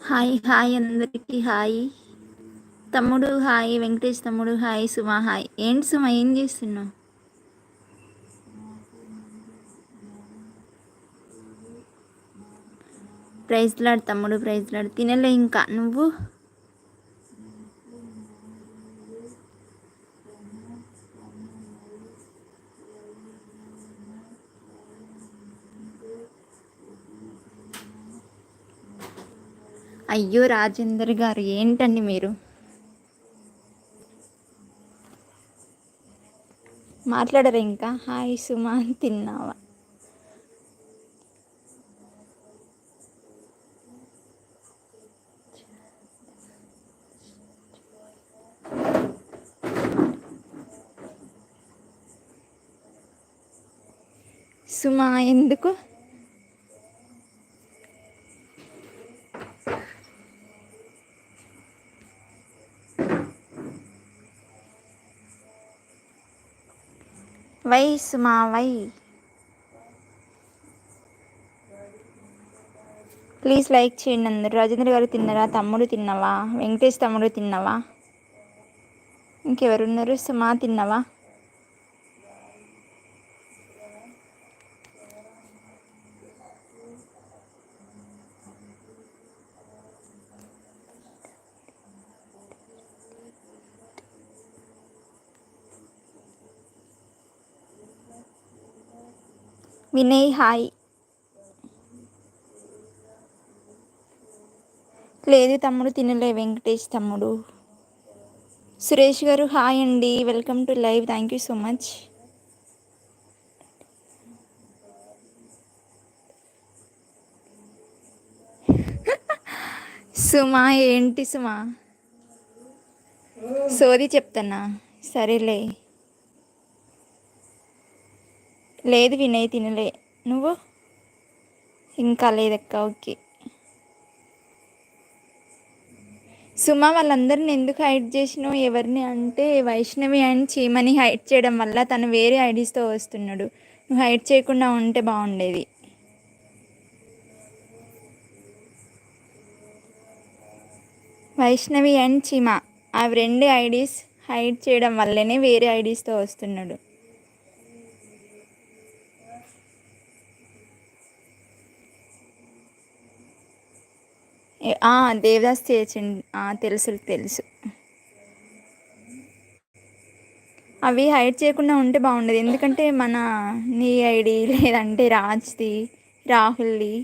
Hi hi అందరికీ hi. తమ్ముడు hi, Venkatesh తమ్ముడు హాయ్, సుమ హాయ్. ఏంటి సుమ ఏం చేస్తున్నావు? ప్రైజ్ లాడ్ తమ్ముడు, ప్రైజ్ లాడ్. తినలే ఇంకా నువ్వు? అయ్యో రాజేందర్ గారు ఏంటండి మీరు మాట్లాడరు ఇంకా? హాయ్ సుమ, తిన్నావా? సుమ ఎందుకు? Why Suma why? Please like చేయండి అందరు. రాజేంద్ర గారు తిన్నారా? తమ్ముడు తిన్నావా? వెంకటేష్ తమ్ముడు తిన్నావా? ఇంకెవరున్నారు? సుమా తిన్నావా? వినయ్ హాయ్. లేదు తమ్ముడు తినలే. వెంకటేష్ తమ్ముడు. సురేష్ గారు హాయ్ అండి, welcome to live. Thank you so much. Suma ఏంటి సుమా సోది చెప్తానా? సరేలే. లేదు వినయ్ తినలే. నువ్వు? ఇంకా లేదక్క. ఓకే. సుమా వాళ్ళందరిని ఎందుకు హైడ్ చేసినావు? ఎవరిని అంటే వైష్ణవి అండ్ చీమని హైడ్ చేయడం వల్ల తను వేరే ఐడీస్తో వస్తున్నాడు. నువ్వు హైడ్ చేయకుండా ఉంటే బాగుండేది. వైష్ణవి అండ్ చీమ అవి రెండు ఐడీస్ హైడ్ చేయడం వల్లనే వేరే ఐడీస్తో వస్తున్నాడు. దేవదాస్ చేసిండు. తెలుసు తెలుసు. అవి హైడ్ చేయకుండా ఉంటే బాగుండేది. ఎందుకంటే నీ ఐడి లేదంటే రాజ్ది, రాహుల్ది,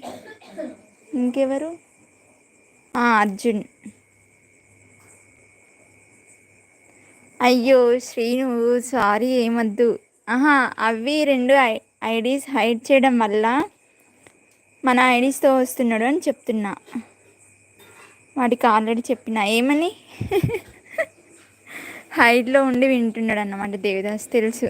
ఇంకెవరు, అర్జున్. అయ్యో శ్రీను సారీ, ఏమొద్దు. అవి రెండు ఐడీస్ హైడ్ చేయడం వల్ల మన ఐడీస్తో వస్తున్నాడు అని చెప్తున్నా. వాడికి ఆల్రెడీ చెప్పిన ఏమని హైడ్లో ఉండి వింటున్నాడు అన్నమాట దేవదాస్. తెలుసు.